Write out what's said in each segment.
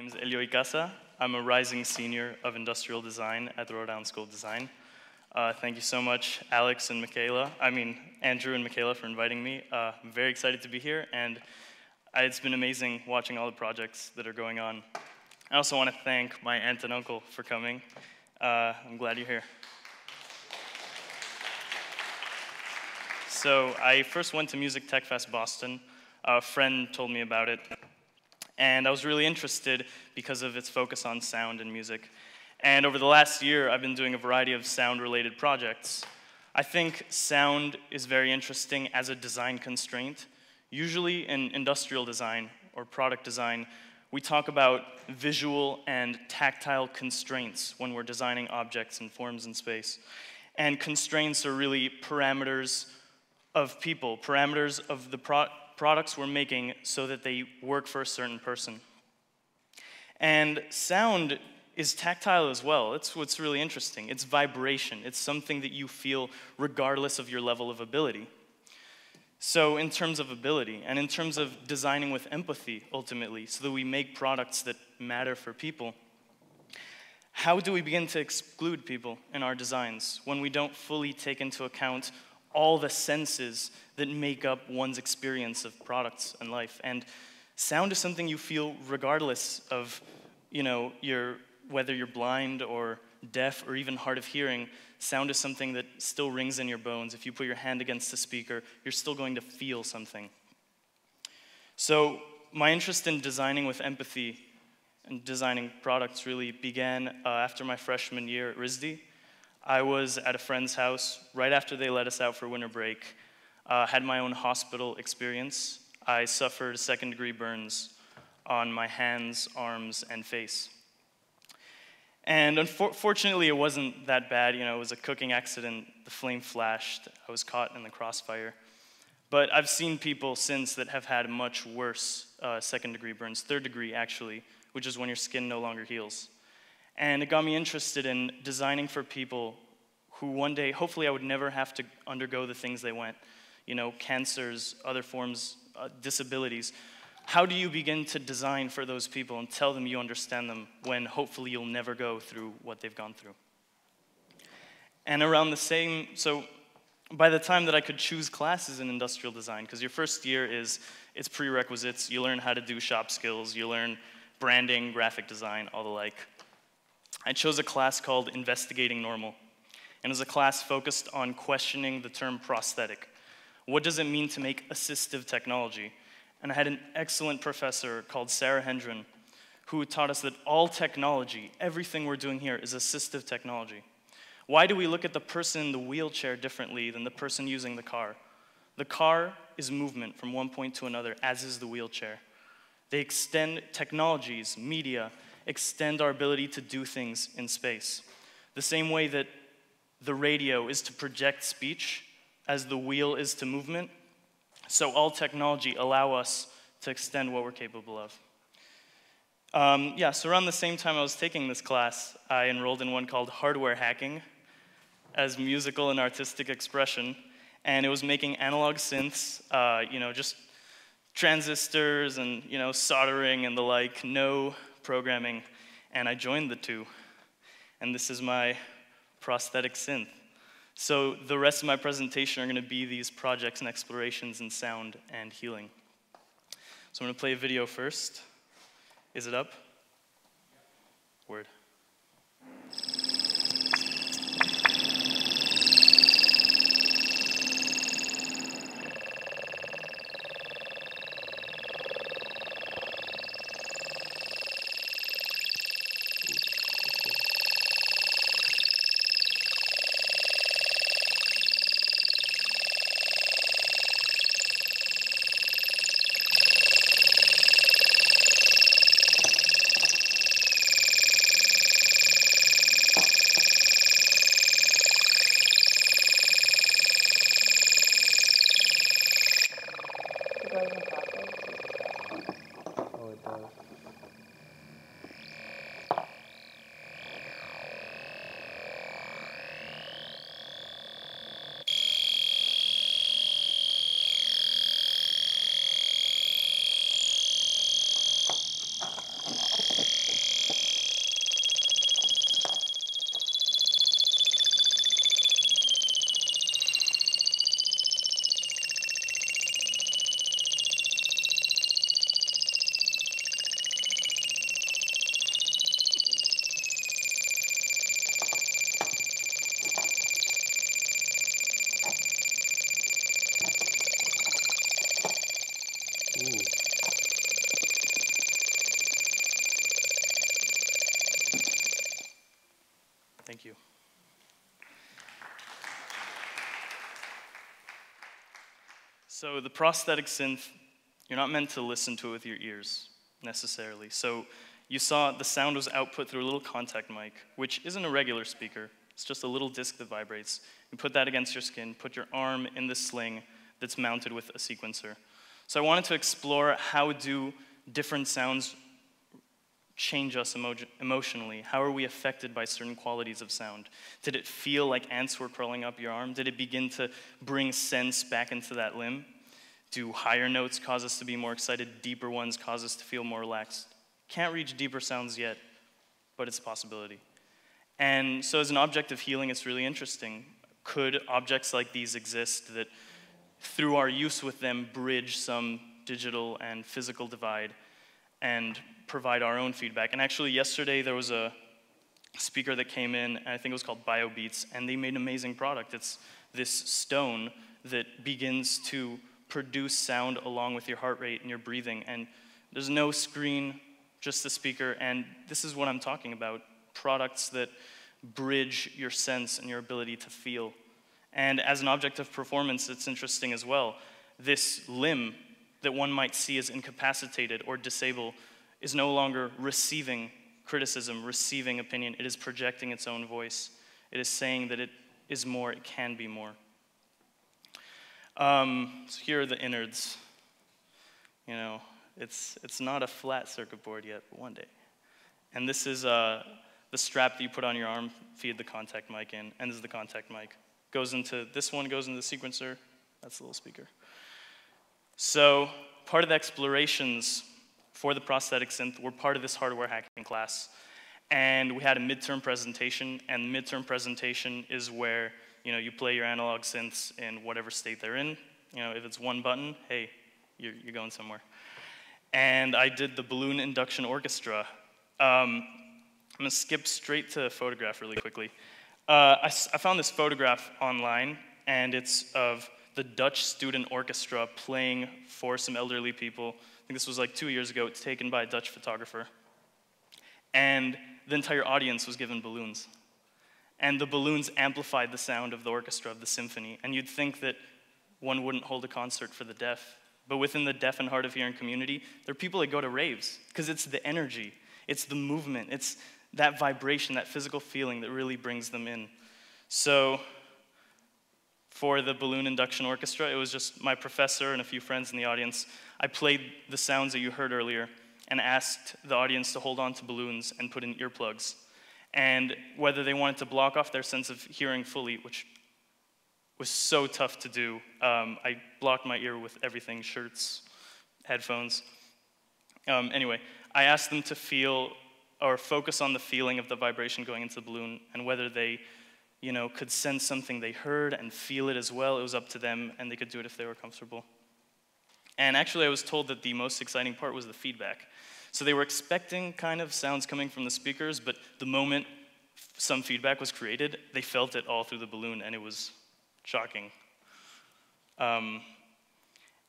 name is Elio Icaza. I'm a rising senior of industrial design at the Rhode Island School of Design. Thank you so much, Alex and Andrew and Michaela for inviting me. I'm very excited to be here, and it's been amazing watching all the projects that are going on. I also want to thank my aunt and uncle for coming. I'm glad you're here. So I first went to Music Tech Fest Boston. A friend told me about it, and I was really interested because of its focus on sound and music. And over the last year, I've been doing a variety of sound-related projects. I think sound is very interesting as a design constraint. Usually in industrial design or product design, we talk about visual and tactile constraints when we're designing objects and forms in space. And constraints are really parameters of people, parameters of the products we're making so that they work for a certain person. And sound is tactile as well. It's what's really interesting. It's vibration. It's something that you feel regardless of your level of ability. So in terms of ability, and in terms of designing with empathy, ultimately, so that we make products that matter for people, how do we begin to exclude people in our designs when we don't fully take into account all the senses that make up one's experience of products and life? And sound is something you feel regardless of, whether you're blind or deaf or even hard of hearing. Sound is something that still rings in your bones. If you put your hand against the speaker, you're still going to feel something. So my interest in designing with empathy and designing products really began after my freshman year at RISD. I was at a friend's house right after they let us out for winter break. Had my own hospital experience. I suffered second-degree burns on my hands, arms, and face. And unfortunately, it wasn't that bad. It was a cooking accident. The flame flashed. I was caught in the crossfire. But I've seen people since that have had much worse second-degree burns, third-degree actually, which is when your skin no longer heals. And it got me interested in designing for people who one day, hopefully I would never have to undergo the things they went, cancers, other forms, disabilities. How do you begin to design for those people and tell them you understand them when hopefully you'll never go through what they've gone through? And so by the time that I could choose classes in industrial design, because your first year it's prerequisites, you learn how to do shop skills, you learn branding, graphic design, all the like. I chose a class called Investigating Normal, and it was a class focused on questioning the term prosthetic. What does it mean to make assistive technology? And I had an excellent professor called Sarah Hendren who taught us that all technology, everything we're doing here, is assistive technology. Why do we look at the person in the wheelchair differently than the person using the car? The car is movement from one point to another, as is the wheelchair. They extend technologies, media, extend our ability to do things in space. The same way that the radio is to project speech, as the wheel is to movement, so all technology allow us to extend what we're capable of. So around the same time I was taking this class, I enrolled in one called Hardware Hacking as musical and artistic expression, and it was making analog synths, just transistors and soldering and the like, no programming, and I joined the two. And this is my Prosthetic Synth. So the rest of my presentation are going to be these projects and explorations in sound and healing. So I'm going to play a video first. Is it up? Word. Oh, it does. So the prosthetic synth, you're not meant to listen to it with your ears, necessarily. So you saw the sound was output through a little contact mic, which isn't a regular speaker. It's just a little disc that vibrates. You put that against your skin, put your arm in this sling that's mounted with a sequencer. So I wanted to explore how do different sounds change us emotionally? How are we affected by certain qualities of sound? Did it feel like ants were crawling up your arm? Did it begin to bring sense back into that limb? Do higher notes cause us to be more excited? Deeper ones cause us to feel more relaxed? Can't reach deeper sounds yet, but it's a possibility. And so as an object of healing, it's really interesting. Could objects like these exist that through our use with them bridge some digital and physical divide and provide our own feedback? And actually yesterday there was a speaker that came in, and I think it was called BioBeats, and they made an amazing product. It's this stone that begins to produce sound along with your heart rate and your breathing, and there's no screen, just the speaker, and this is what I'm talking about, products that bridge your sense and your ability to feel. And as an object of performance, it's interesting as well. This limb that one might see as incapacitated or disabled is no longer receiving criticism, receiving opinion. It is projecting its own voice. It is saying that it is more, it can be more. So here are the innards. You know, it's not a flat circuit board yet, but one day. And this is the strap that you put on your arm, feed the contact mic in, and this is the contact mic. This one goes into the sequencer, that's the little speaker. So part of the explorations for the prosthetic synth were part of this hardware hacking class. And we had a midterm presentation, and the midterm presentation is where you play your analog synths in whatever state they're in. If it's one button, hey, you're going somewhere. And I did the Balloon Induction Orchestra. I'm gonna skip straight to a photograph really quickly. I found this photograph online, and it's of the Dutch student orchestra playing for some elderly people. I think this was like 2 years ago. It's taken by a Dutch photographer. And the entire audience was given balloons. And the balloons amplified the sound of the orchestra, of the symphony. And you'd think that one wouldn't hold a concert for the deaf. But within the deaf and hard of hearing community, there are people that go to raves, because it's the energy, it's the movement, it's that vibration, that physical feeling that really brings them in. So for the Balloon Induction Orchestra, it was just my professor and a few friends in the audience. I played the sounds that you heard earlier and asked the audience to hold on to balloons and put in earplugs. And whether they wanted to block off their sense of hearing fully, which was so tough to do. I blocked my ear with everything, shirts, headphones. Anyway, I asked them to feel or focus on the feeling of the vibration going into the balloon, and whether they could sense something they heard and feel it as well. It was up to them, and they could do it if they were comfortable. And actually, I was told that the most exciting part was the feedback. So they were expecting kind of sounds coming from the speakers, but the moment some feedback was created, they felt it all through the balloon, and it was shocking.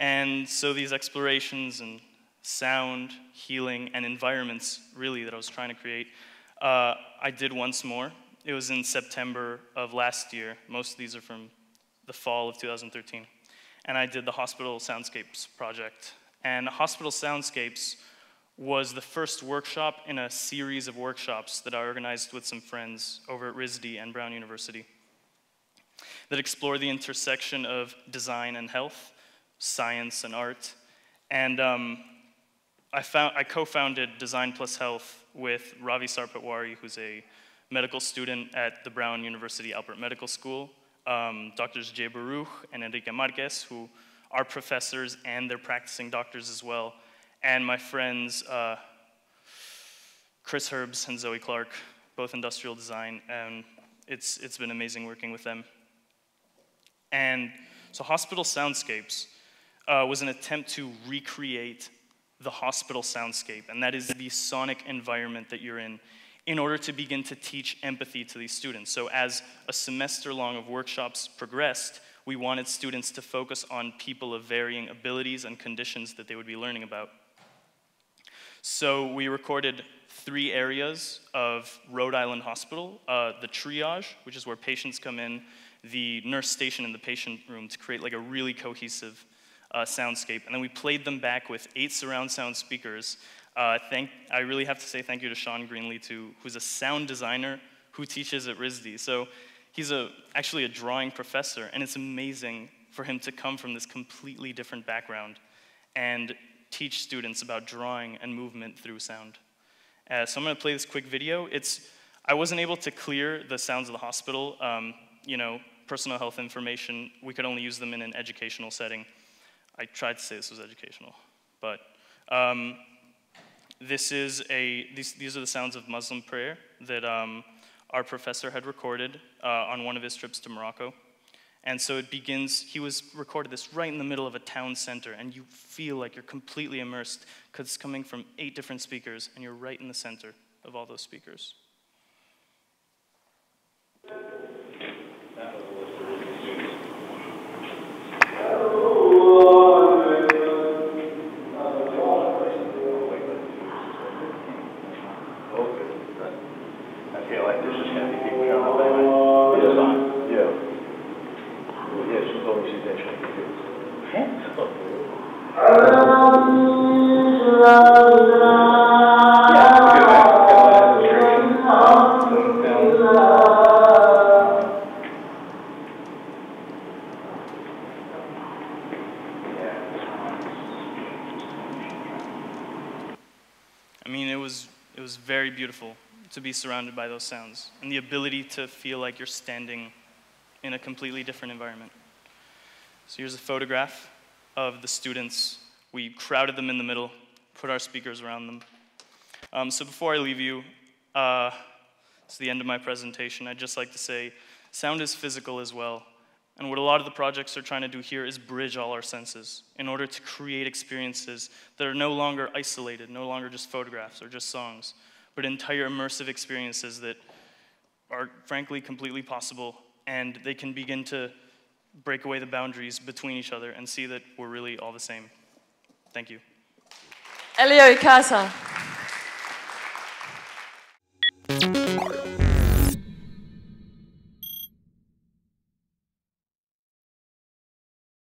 And so these explorations and sound, healing, and environments, really, that I was trying to create, I did once more. It was in September of last year. Most of these are from the fall of 2013. And I did the Hospital Soundscapes project. And Hospital Soundscapes was the first workshop in a series of workshops that I organized with some friends over at RISD and Brown University that explore the intersection of design and health, science and art. And I co-founded Design Plus Health with Ravi Sarpatwari, who's a medical student at the Brown University Alpert Medical School, Drs. Jay Baruch and Enrique Marquez, who are professors and they're practicing doctors as well, and my friends Chris Herbs and Zoe Clark, both industrial design, and it's been amazing working with them. And so Hospital Soundscapes was an attempt to recreate the hospital soundscape, and that is the sonic environment that you're in order to begin to teach empathy to these students. So as a semester long of workshops progressed, we wanted students to focus on people of varying abilities and conditions that they would be learning about. So we recorded 3 areas of Rhode Island Hospital, the triage, which is where patients come in, the nurse station in the patient room to create like a really cohesive soundscape, and then we played them back with 8 surround sound speakers. I really have to say thank you to Sean Greenlee, who's a sound designer who teaches at RISD. So he's actually a drawing professor, and it's amazing for him to come from this completely different background and teach students about drawing and movement through sound. So I'm going to play this quick video. I wasn't able to clear the sounds of the hospital. You know, personal health information, we could only use them in an educational setting. I tried to say this was educational, but these are the sounds of Muslim prayer that our professor had recorded on one of his trips to Morocco. And so it begins, he recorded this right in the middle of a town center, and you feel like you're completely immersed because it's coming from 8 different speakers, and you're right in the center of all those speakers. I mean, it was very beautiful to be surrounded by those sounds and the ability to feel like you're standing in a completely different environment. So here's a photograph of the students. We crowded them in the middle, put our speakers around them. So before I leave you, it's the end of my presentation. I'd just like to say, sound is physical as well. And what a lot of the projects are trying to do here is bridge all our senses in order to create experiences that are no longer isolated, no longer just photographs or just songs, but entire immersive experiences that are frankly completely possible, and they can begin to break away the boundaries between each other and see that we're really all the same. Thank you. Elio Icaza.